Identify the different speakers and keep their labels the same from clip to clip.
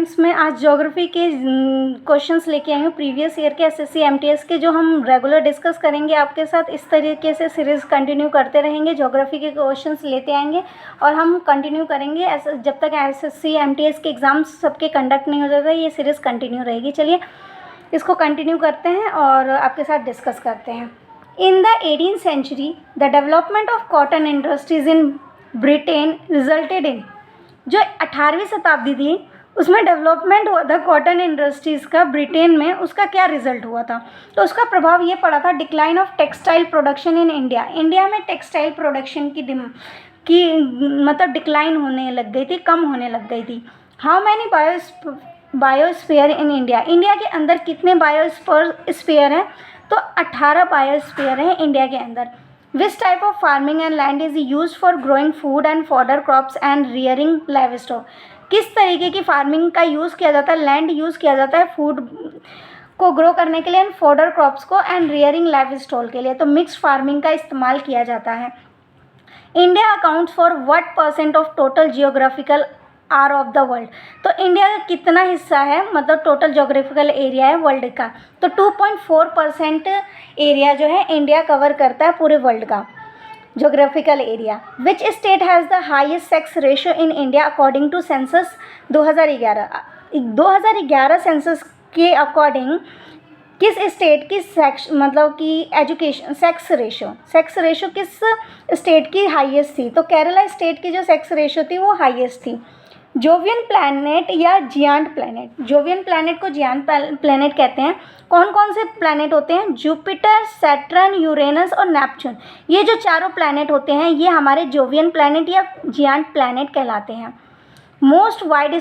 Speaker 1: Students, मैं आज geography के क्वेश्चंस लेके आई हूँ प्रीवियस ईयर के एसएससी एमटीएस के, जो हम रेगुलर डिस्कस करेंगे आपके साथ। इस तरीके से सीरीज़ कंटिन्यू करते रहेंगे, ज्योग्राफी के क्वेश्चंस लेते आएंगे और हम कंटिन्यू करेंगे जब तक एसएससी एमटीएस के एग्ज़ाम्स सबके कंडक्ट नहीं हो जाता। ये सीरीज़ कंटिन्यू रहेगी। चलिए इसको कंटिन्यू करते हैं और आपके साथ डिस्कस करते हैं। In the 18th century the development of cotton industries in Britain resulted in, जो 18वीं शताब्दी थी उसमें डेवलपमेंट हुआ था कॉटन इंडस्ट्रीज़ का ब्रिटेन में। उसका क्या रिजल्ट हुआ था? तो उसका प्रभाव ये पड़ा था, decline of textile production in India. India में टेक्सटाइल प्रोडक्शन की मतलब डिक्लाइन होने लग गई थी, कम होने लग गई थी। How many biosphere in India, India के अंदर कितने बायोस्फीयर हैं? तो 18 बायोस्फीयर हैं इंडिया के अंदर। Which type of farming and land is use for growing food and fodder crops and rearing live stock, किस तरीके की फार्मिंग का यूज़ किया जाता है, लैंड यूज़ किया जाता है फूड को ग्रो करने के लिए एंड फॉडर क्रॉप्स को एंड रियरिंग लाइव स्टॉक के लिए? तो मिक्स्ड फार्मिंग का इस्तेमाल किया जाता है। India accounts for what % of total geographical are of the world, तो इंडिया का कितना हिस्सा है, मतलब टोटल जोग्राफिकल एरिया है वर्ल्ड का? तो 2.4% एरिया जो है इंडिया कवर करता है पूरे वर्ल्ड का geographical area. Which state has the highest sex ratio in India according to census 2011 census के अकॉर्डिंग किस स्टेट की मतलब कि एजुकेशन सेक्स रेशो किस स्टेट की हाईएस्ट थी? तो केरला स्टेट की जो सेक्स रेशो थी वो हाईएस्ट थी। जोवियन प्लैनेट या जियांट प्लैनेट, जोवियन प्लैनेट को जियांट प्लैनेट कहते हैं। कौन कौन से प्लैनेट होते हैं? जुपिटर, सैटर्न, यूरेनस और नेपच्यून। ये जो चारों प्लैनेट होते हैं ये हमारे जोवियन प्लैनेट या जियांट प्लैनेट कहलाते हैं। Most wide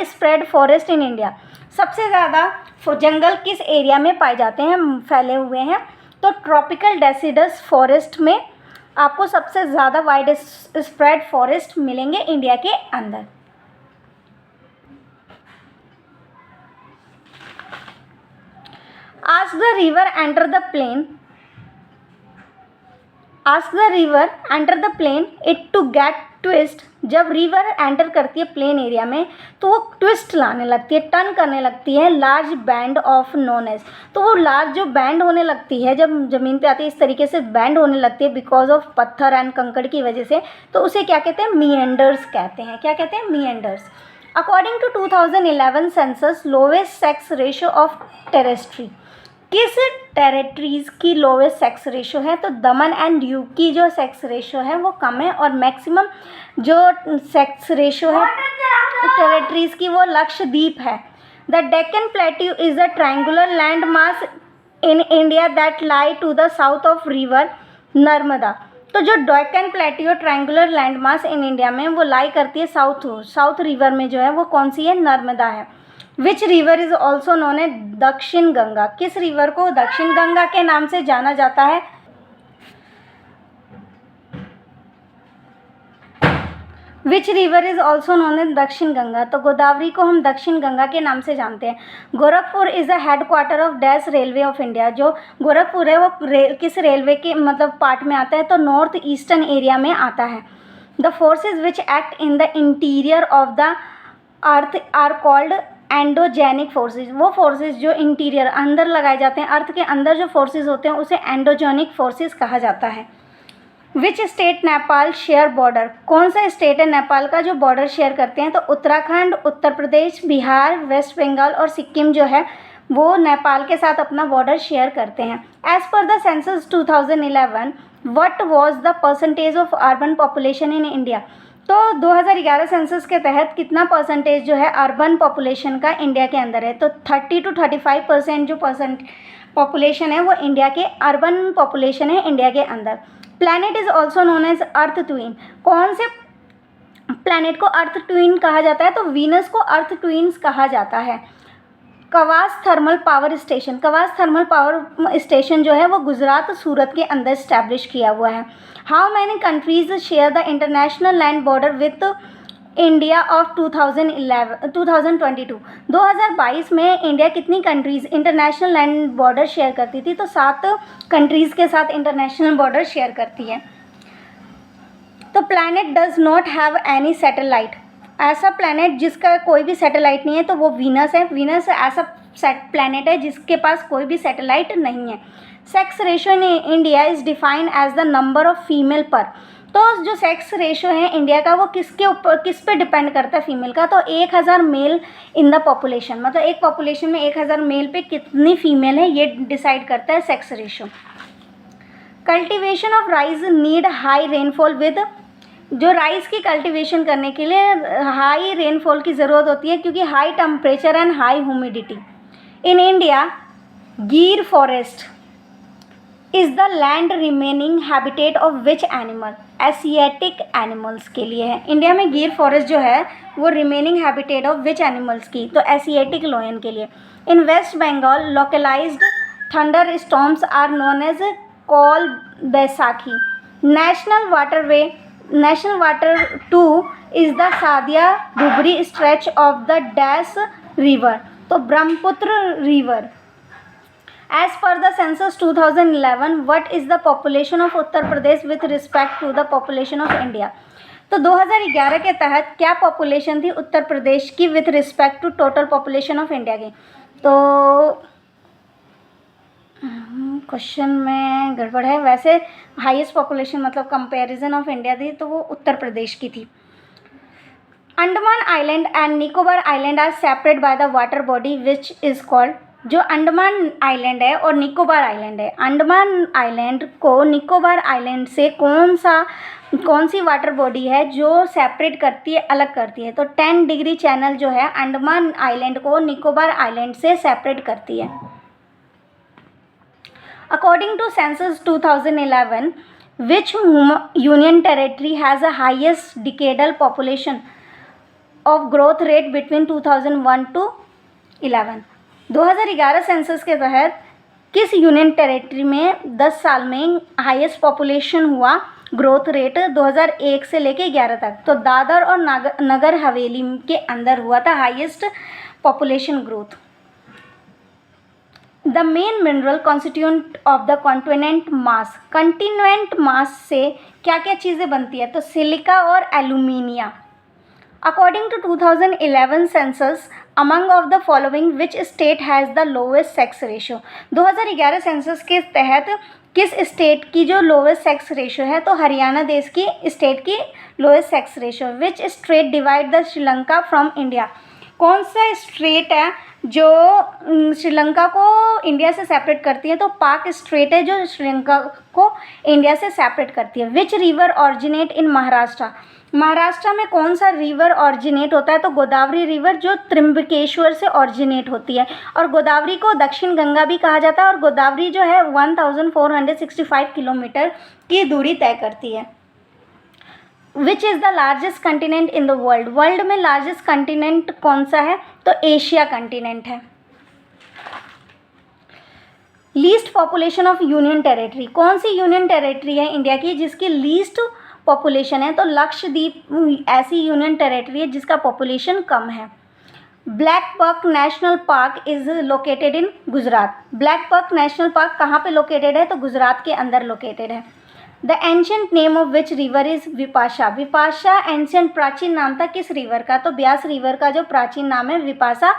Speaker 1: spread forest in India, सबसे ज़्यादा जंगल किस एरिया में पाए जाते हैं, फैले हुए हैं? तो ट्रॉपिकल डेसिडस फॉरेस्ट में आपको सबसे ज़्यादा वाइड स्प्रेड फॉरेस्ट मिलेंगे इंडिया के अंदर। As the river enter the plain it to get twist, जब रिवर एंटर करती है प्लेन एरिया में तो वो ट्विस्ट लाने लगती है, टर्न करने लगती है large bend of known as. तो वो लार्ज जो बैंड होने लगती है जब ज़मीन पे आती है, इस तरीके से बैंड होने लगती है बिकॉज ऑफ पत्थर एंड कंकड़ की वजह से, तो उसे क्या कहते हैं? मीएंडर्स कहते हैं। क्या कहते हैं? Meanders. According to 2011 census lowest sex ratio of territory, किस टेरिटरीज़ की लोवेस्ट सेक्स रेशो है? तो दमन एंड दीव की जो सेक्स रेशो है वो कम है, और मैक्सिमम जो सेक्स रेशो है टेरिटरीज़ की वो लक्षद्वीप है। The Deccan plateau is a triangular land mass in India that lie to the south of river Narmada. तो जो Deccan plateau triangular land mass in India में वो लाई करती है साउथ रिवर में, जो है वो कौन सी है? नर्मदा है। Which river is also known as Dakshin Ganga, किस रिवर को दक्षिण गंगा के नाम से जाना जाता है? Which river is also known as Dakshin Ganga, तो गोदावरी को हम दक्षिण गंगा के नाम से जानते हैं। Gorakhpur is the head quarter of dash railway of India, जो गोरखपुर है वो किस रेलवे के मतलब पार्ट में आता है? तो नॉर्थ ईस्टर्न एरिया में आता है। The forces which act in the interior of the earth are called endogenic forces, वो फोर्सेज जो इंटीरियर अंदर लगाए जाते हैं, अर्थ के अंदर जो फोर्सेज होते हैं उसे एंडोजेनिक फोर्सेज कहा जाता है। Which state Nepal share border, कौन सा स्टेट है नेपाल का जो बॉर्डर शेयर करते हैं? तो उत्तराखंड, उत्तर प्रदेश, बिहार, वेस्ट बंगाल और सिक्किम जो है वो नेपाल के साथ अपना बॉर्डर शेयर करते हैं। As per the census 2011 what was the percentage of urban population in India, तो 2011 सेंसस के तहत कितना परसेंटेज जो है अर्बन पॉपुलेशन का इंडिया के अंदर है? तो 30 to 35% जो पॉपुलेशन है वो इंडिया के अर्बन पॉपुलेशन है इंडिया के अंदर। Planet is also known as earth twin, कौन से प्लैनेट को अर्थ ट्विन कहा जाता है? तो वीनस को अर्थ ट्विन्स कहा जाता है। Kawas thermal power station, Kawas thermal power station जो है वो गुजरात सूरत के अंदर इस्टेब्लिश किया हुआ है। How many countries share the international land border with India of 2022, 2022 में इंडिया कितनी countries international land border share करती थी? तो 7 कंट्रीज़ के साथ इंटरनेशनल बॉर्डर शेयर करती है। तो planet does not have any satellite, ऐसा प्लैनेट जिसका कोई भी सैटेलाइट नहीं है तो वो वीनस है। वीनस ऐसा प्लैनेट है जिसके पास कोई भी सैटेलाइट नहीं है। Sex ratio in India is defined as the number of female per. तो जो सेक्स रेशियो है इंडिया का वो किसके ऊपर, किस पे डिपेंड करता है फीमेल का, तो 1000 मेल इन द पॉपुलेशन, मतलब एक पॉपुलेशन में 1000 मेल पे कितनी फीमेल है ये डिसाइड करता है sex ratio. Cultivation of rice need high rainfall with, जो राइस की कल्टीवेशन करने के लिए हाई रेनफॉल की ज़रूरत होती है क्योंकि high temperature and high humidity. In India Gir forest is the land remaining habitat of which animal, Asiatic animals के लिए है। इंडिया में गिर फॉरेस्ट जो है वो remaining habitat of which animals की, तो एशियाटिक लायन के लिए। In West Bengal localised thunderstorms are known as call Baisakhi. National water 2 is the Sadiya Dhubri stretch of the dash river, तो Brahmaputra river. As per the census 2011, what is the population of Uttar Pradesh with respect to the population of India? तो 2011 के तहत क्या population थी उत्तर प्रदेश की with respect to total population of India की? तो question में गड़बड़ है, वैसे हाईएस्ट पॉपुलेशन मतलब कंपैरिजन ऑफ इंडिया थी तो वो उत्तर प्रदेश की थी। Andaman island and Nicobar island are separate by the water body which is called, जो अंडमान आइलैंड है और निकोबार आइलैंड है, अंडमान आइलैंड को निकोबार आइलैंड से कौन सी वाटर बॉडी है जो सेपरेट करती है, अलग करती है? तो 10 डिग्री चैनल जो है अंडमान आइलैंड को निकोबार आइलैंड से सेपरेट करती है। According to census 2011, which union territory has a highest decadal population of growth rate between 2001 to 11? 2011 census के तहत किस यूनियन टेरेटरी में 10 साल में हाईएस्ट पॉपुलेशन हुआ ग्रोथ रेट 2001 से लेके 11 तक? तो दादर और नगर हवेली के अंदर हुआ था highest population growth. The main mineral constituent of the continent mass, continent mass से क्या क्या चीज़ें बनती है? तो सिलिका और alumina. According to 2011 census, among of the following which state has the lowest sex ratio? 2011 census के तहत किस स्टेट की जो लोवेस्ट सेक्स रेशियो है? तो हरियाणा देश की स्टेट की lowest sex ratio. Which state divide the Sri Lanka from India? कौन सा स्टेट है जो श्रीलंका को इंडिया से सेपरेट करती है? तो पाक स्टेट है जो श्रीलंका को इंडिया से सेपरेट करती है। विच रिवर ऑरिजिनेट इन महाराष्ट्र? महाराष्ट्र में कौन सा रिवर ऑरिजिनेट होता है? तो गोदावरी रिवर जो त्रिम्बकेश्वर से ऑरिजिनेट होती है, और गोदावरी को दक्षिण गंगा भी कहा जाता है, और गोदावरी जो है 1465 किलोमीटर की दूरी तय करती है। Which is the largest continent in the world? World में लार्जेस्ट कंटिनेंट कौन सा है? तो एशिया कंटिनेंट है। Least population of union territory, कौन सी यूनियन टेरेटरी है इंडिया की जिसकी लीस्ट पॉपुलेशन है? तो लक्षद्वीप ऐसी यूनियन टेरेटरी है जिसका पॉपुलेशन कम है। Black buck national park is located in Gujarat. Black buck national park कहाँ पे लोकेटेड है? तो गुजरात के अंदर लोकेटेड है। The ancient name of which river is Vipasha? Vipasha ancient प्राचीन नाम था किस रिवर का? तो ब्यास रिवर का जो प्राचीन नाम है Vipasha.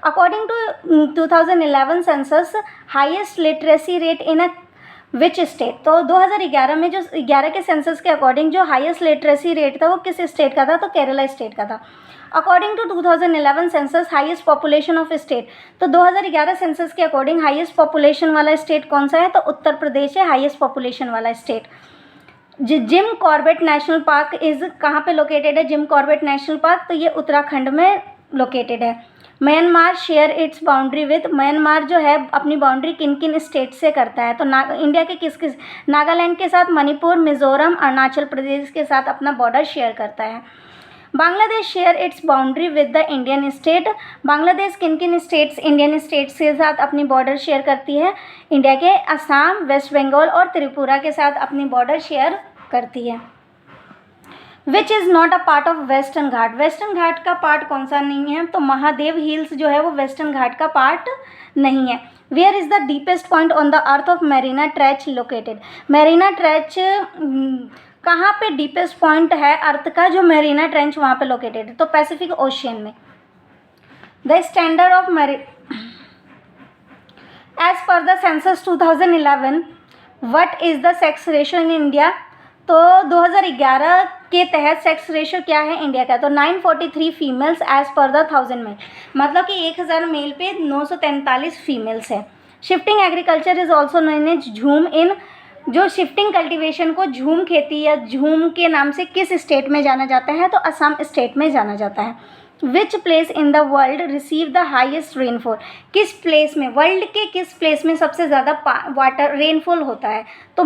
Speaker 1: According to 2011 census, highest literacy rate in a which state? तो 2011 में जो 11 के सेंसस के अकॉर्डिंग जो हाईएस्ट लिटरेसी रेट था वो किस स्टेट का था? तो केरला स्टेट का था। According to 2011 census, highest population of state? तो 2011 सेंसस के अकॉर्डिंग हाईएस्ट पॉपुलेशन वाला स्टेट कौन सा है? तो उत्तर प्रदेश है हाईएस्ट पॉपुलेशन वाला state. Jim Corbett national park is कहाँ पे लोकेटेड है? जिम कॉर्बेट नेशनल पार्क तो ये उत्तराखंड में लोकेटेड है। Myanmar share its boundary with? Myanmar जो है अपनी बाउंड्री किन किन स्टेट से करता है? तो इंडिया के किस किस? नागालैंड के साथ, मणिपुर, मिजोरम, अरुणाचल प्रदेश के साथ अपना बॉर्डर शेयर करता है। Bangladesh share its boundary with the Indian state? Bangladesh किन किन स्टेट्स इंडियन स्टेट्स के साथ अपनी बॉर्डर शेयर करती है? इंडिया के असम, वेस्ट बंगाल और त्रिपुरा के साथ अपनी बॉर्डर शेयर करती है। Which is not a part of Western Ghat? Western Ghat का पार्ट कौन सा नहीं है? तो महादेव हिल्स जो है वो वेस्टर्न घाट का पार्ट नहीं है। Where is the deepest point on the earth of Mariana trench located? Mariana trench कहाँ पे डीपेस्ट पॉइंट है अर्थ का, जो मेरीना ट्रेंच वहाँ पे लोकेटेड है, तो पैसिफिक ओशियन में। The standard of as per the census 2011 what is the sex ratio in India, तो 2011 के तहत सेक्स रेशियो क्या है इंडिया का, तो 943 females as per the 1000 male, मतलब कि 1000 मेल पे 943 फीमेल्स है। Shifting agriculture is also known as jhum in, जो शिफ्टिंग कल्टीवेशन को झूम खेती या झूम के नाम से किस स्टेट में जाना जाता है, तो असम स्टेट में जाना जाता है। Which place in the world receive the highest rainfall, किस प्लेस में, वर्ल्ड के किस प्लेस में सबसे ज़्यादा वाटर रेनफॉल होता है, तो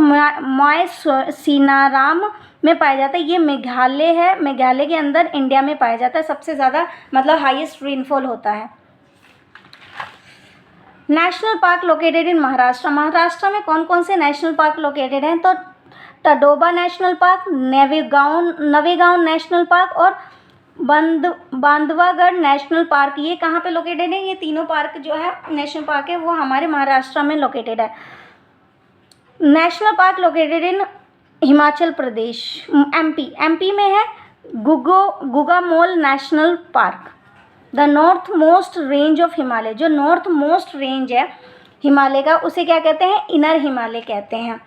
Speaker 1: मायसीनाराम में पाया जाता है। ये मेघालय है, मेघालय के अंदर इंडिया में पाया जाता है, सबसे ज़्यादा मतलब हाईएस्ट रेनफॉल होता है। नेशनल पार्क लोकेटेड इन महाराष्ट्र, महाराष्ट्र में कौन कौन से नेशनल पार्क लोकेटेड हैं, तो Tadoba national park, Navegaon national park और बांधवागढ़ नेशनल पार्क, ये कहाँ पे लोकेटेड है, ये तीनों पार्क जो है नेशनल पार्क है वो हमारे महाराष्ट्र में लोकेटेड है। National park located in Himachal Pradesh, MP में है Gugamal national park. The north most range of Himalaya, जो नॉर्थ मोस्ट रेंज है हिमालय का उसे क्या कहते हैं, इनर हिमालय कहते हैं।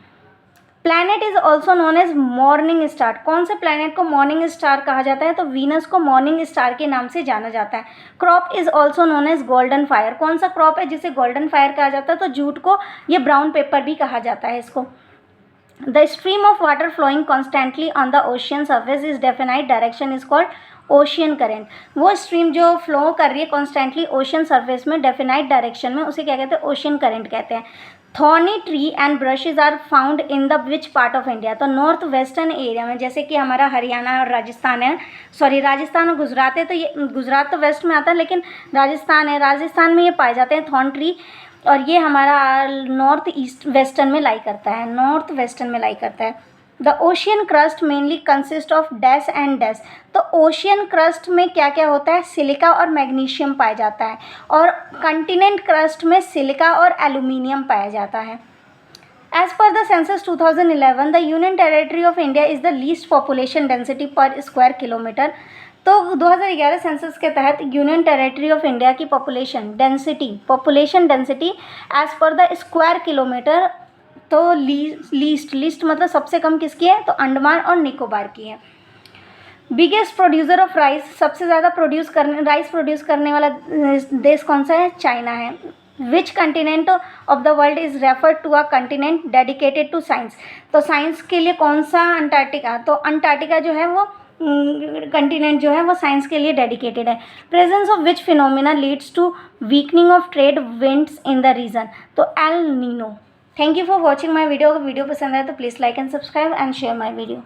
Speaker 1: Planet is also known as morning star, कौन से प्लैनेट को मॉर्निंग स्टार कहा जाता है, तो वीनस को मॉर्निंग स्टार के नाम से जाना जाता है। Crop is also known as golden fire, कौन सा क्रॉप है जिसे गोल्डन फायर कहा जाता है, तो जूट को ये ब्राउन पेपर भी कहा जाता है इसको। The stream of water flowing constantly on the ocean surface is definite direction is called ocean current, वो स्ट्रीम जो फ्लो कर रही है कॉन्स्टेंटली ओशियन सरफेस में डेफिनाइट डायरेक्शन में उसे क्या कहते हैं, ओशियन करंट कहते हैं। Thorny tree and brushes are found in the which part of India, तो नॉर्थ वेस्टर्न एरिया में, जैसे कि हमारा हरियाणा और राजस्थान है, राजस्थान और गुजरात है, तो ये गुजरात तो वेस्ट में आता है लेकिन राजस्थान है, राजस्थान में ये पाए जाते हैं थॉर्न ट्री, और ये हमारा नॉर्थ ईस्ट वेस्टर्न में लाई करता है, नॉर्थ वेस्टर्न में लाई करता है। The ocean crust mainly consist of dash and dash, तो ओशियन क्रस्ट में क्या क्या होता है, सिलिका और मैग्नीशियम पाया जाता है, और कंटिनेंट क्रस्ट में सिलिका और एल्यूमिनियम पाया जाता है। As per the census 2011 the union territory of India is the least population density per square kilometre, तो 2011 सेंसस के तहत यूनियन टेरिटरी ऑफ इंडिया की population density as per the square kilometre, तो least मतलब सबसे कम किसकी है, तो अंडमान और निकोबार की है। बिगेस्ट प्रोड्यूसर ऑफ राइस, सबसे ज़्यादा राइस प्रोड्यूस करने वाला देश कौन सा है, चाइना है। Which continent of the world is referred to a continent dedicated to science, तो साइंस के लिए कौन सा, अंटार्कटिका, तो अंटार्कटिका जो है वो कंटिनेंट जो है वो साइंस के लिए डेडिकेटेड है। Presence of which phenomena leads to weakening of trade winds in the region, तो El Nino. Thank you for watching my video, अगर वीडियो पसंद आए तो please like and subscribe and share my video.